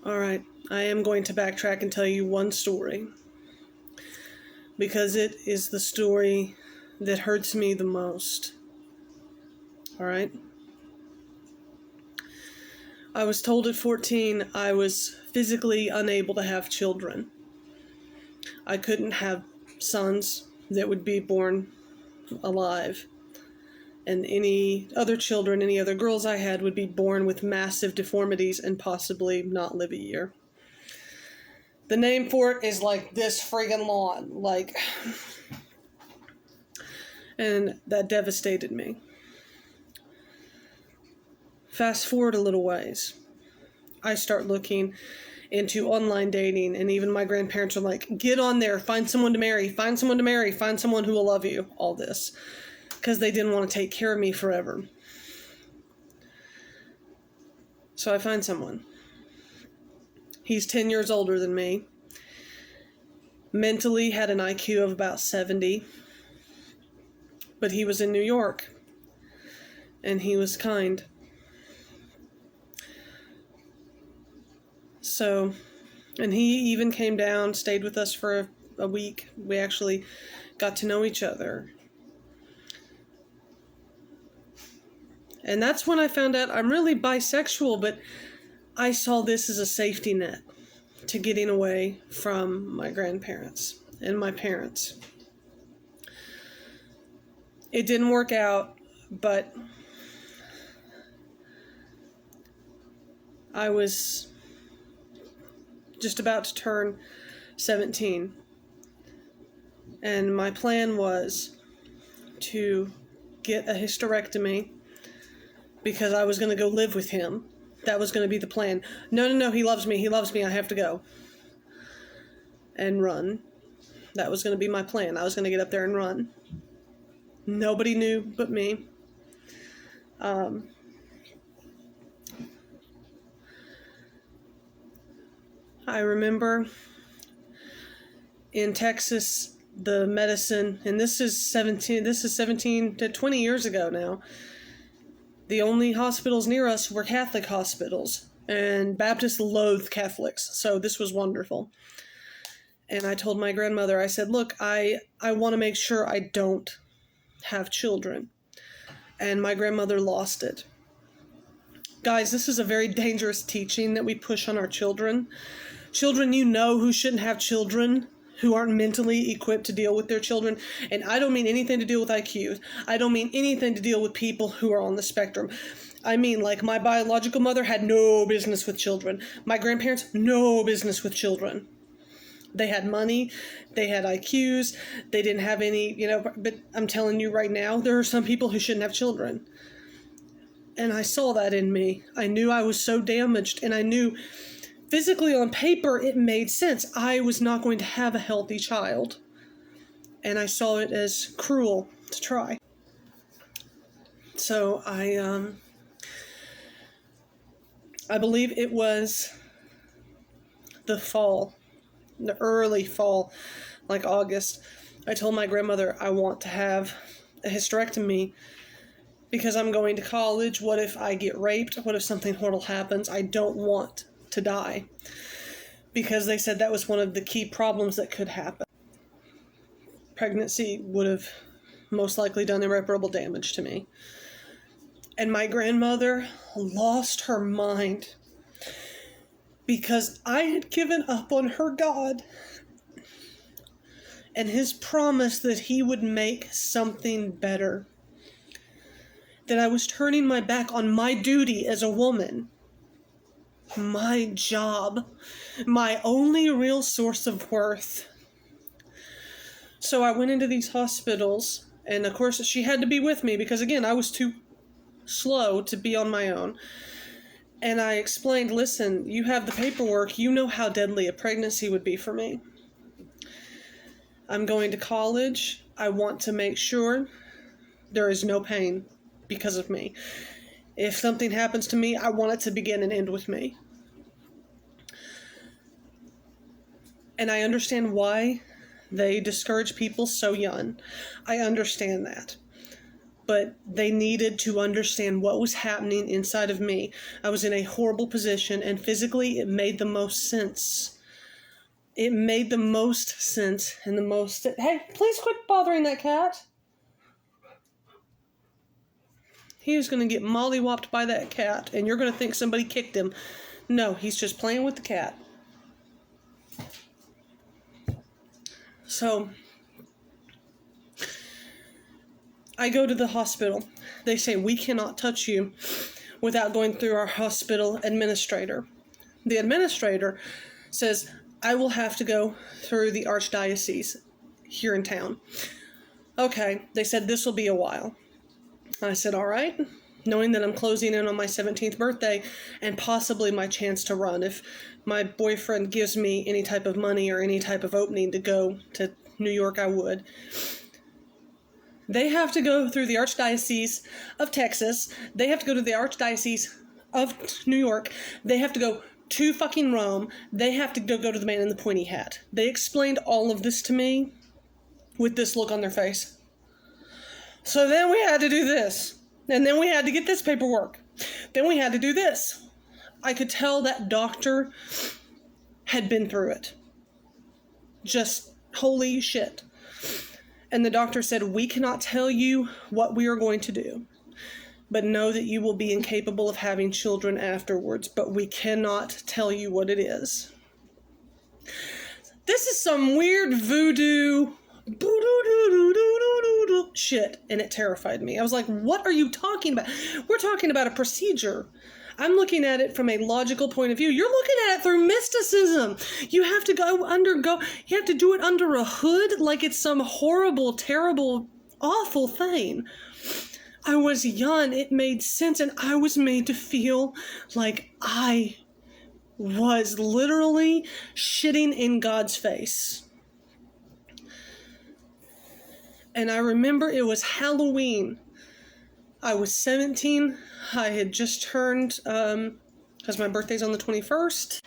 All right, I am going to backtrack and tell you one story because it is the story that hurts me the most. All right? I was told at 14 I was physically unable to have children. I couldn't have sons that would be born alive. And any other children, any other girls I had would be born with massive deformities and possibly not live a year. The name for it is like this friggin' lawn. And that devastated me. Fast forward a little ways. I start looking into online dating, and even my grandparents are like, get on there, find someone to marry, find someone to marry, find someone who will love you, all this. Because they didn't want to take care of me forever. So I find someone. He's 10 years older than me. Mentally had an IQ of about 70. But he was in New York. And he was kind. So, and he even came down, stayed with us for a week. We actually got to know each other. And that's when I found out I'm really bisexual, but I saw this as a safety net to getting away from my grandparents and my parents. It didn't work out, but I was just about to turn 17. And my plan was to get a hysterectomy because I was going to go live with him. That was going to be the plan. No, he loves me, I have to go. And run. That was going to be my plan. I was going to get up there and run. Nobody knew but me. I remember in Texas, the medicine, and this is 17 to 20 years ago now. The only hospitals near us were Catholic hospitals, and Baptists loathe Catholics, so this was wonderful. And I told my grandmother, I said, look, I want to make sure I don't have children. And my grandmother lost it. Guys, this is a very dangerous teaching that we push on our children. Children you know who shouldn't have children, who aren't mentally equipped to deal with their children. And I don't mean anything to deal with IQ. I don't mean anything to deal with people who are on the spectrum. I mean, like, my biological mother had no business with children. My grandparents, no business with children. They had money, they had IQs, they didn't have any, but I'm telling you right now, there are some people who shouldn't have children. And I saw that in me. I knew I was so damaged, and I knew physically on paper, it made sense. I was not going to have a healthy child. And I saw it as cruel to try. So I believe it was the early fall, like August. I told my grandmother I want to have a hysterectomy because I'm going to college. What if I get raped? What if something horrible happens? I don't want to die, because they said that was one of the key problems that could happen. Pregnancy would have most likely done irreparable damage to me. And my grandmother lost her mind because I had given up on her God and his promise that he would make something better. That I was turning my back on my duty as a woman. My job, my only real source of worth. So I went into these hospitals, and of course she had to be with me because, again, I was too slow to be on my own. And I explained, listen, you have the paperwork, you know how deadly a pregnancy would be for me. I'm going to college, I want to make sure there is no pain because of me. If something happens to me, I want it to begin and end with me. And I understand why they discourage people so young. I understand that. but they needed to understand what was happening inside of me. I was in a horrible position, and physically it made the most sense. It made the most sense and the most... Hey, please quit bothering that cat. He is going to get mollywopped by that cat, and you're going to think somebody kicked him. No, he's just playing with the cat. So, I go to the hospital. They say, we cannot touch you without going through our hospital administrator. The administrator says, I will have to go through the archdiocese here in town. Okay, they said this will be a while. I said, all right, knowing that I'm closing in on my 17th birthday and possibly my chance to run. If my boyfriend gives me any type of money or any type of opening to go to New York, I would. They have to go through the Archdiocese of Texas. They have to go to the Archdiocese of New York. They have to go to fucking Rome. They have to go to the man in the pointy hat. They explained all of this to me with this look on their face. So then we had to do this. And then we had to get this paperwork. Then we had to do this. I could tell that doctor had been through it. Just holy shit. And the doctor said, we cannot tell you what we are going to do, but know that you will be incapable of having children afterwards, but we cannot tell you what it is. This is some weird voodoo shit, and it terrified me. I was like, what are you talking about? We're talking about a procedure. I'm looking at it from a logical point of view. You're looking at it through mysticism. You have to you have to do it under a hood like it's some horrible, terrible, awful thing. I was young. It made sense, and I was made to feel like I was literally shitting in God's face. And I remember it was Halloween. I was 17. I had just turned, because my birthday's on the 21st.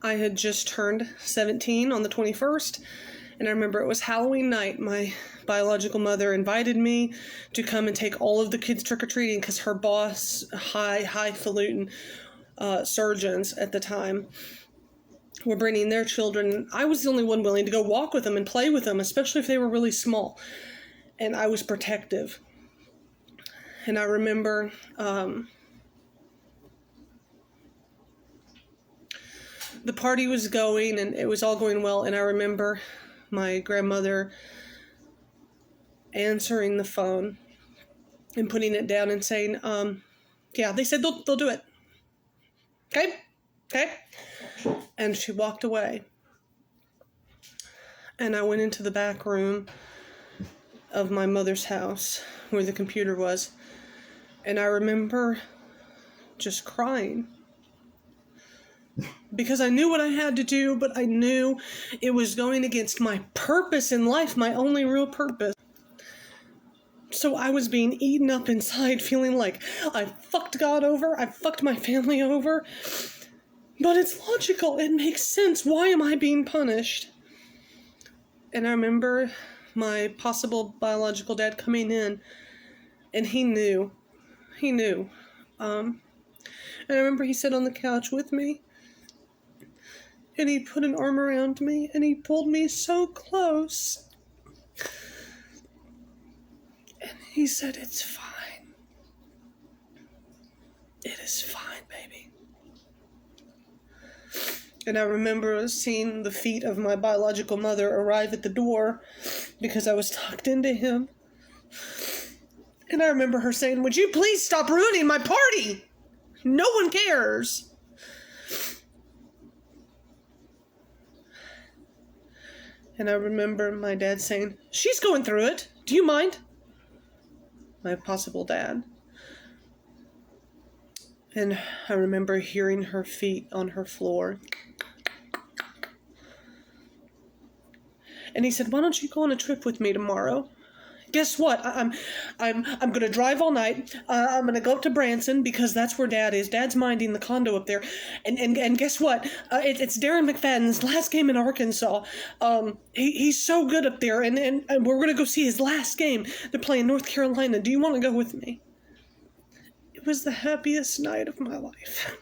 I had just turned 17 on the 21st. And I remember it was Halloween night. My biological mother invited me to come and take all of the kids trick-or-treating because her boss, highfalutin surgeons at the time, were bringing their children. I was the only one willing to go walk with them and play with them, especially if they were really small. And I was protective. And I remember the party was going and it was all going well. And I remember my grandmother answering the phone and putting it down and saying, yeah, they said they'll do it. Okay. And she walked away. And I went into the back room of my mother's house where the computer was. And I remember just crying. Because I knew what I had to do, but I knew it was going against my purpose in life, my only real purpose. So I was being eaten up inside, feeling like I fucked God over, I fucked my family over. But it's logical, it makes sense. Why am I being punished? And I remember my possible biological dad coming in, and he knew. And I remember he sat on the couch with me, and he put an arm around me, and he pulled me so close. And he said, it's fine. It is fine, baby. And I remember seeing the feet of my biological mother arrive at the door because I was tucked into him. And I remember her saying, would you please stop ruining my party? No one cares. And I remember my dad saying, she's going through it. Do you mind? My possible dad. And I remember hearing her feet on her floor. And he said, why don't you go on a trip with me tomorrow? Guess what? I'm gonna drive all night. I'm gonna go up to Branson because that's where Dad is. Dad's minding the condo up there, and guess what? It's Darren McFadden's last game in Arkansas. He's so good up there, and we're gonna go see his last game. They're playing North Carolina. Do you want to go with me? It was the happiest night of my life.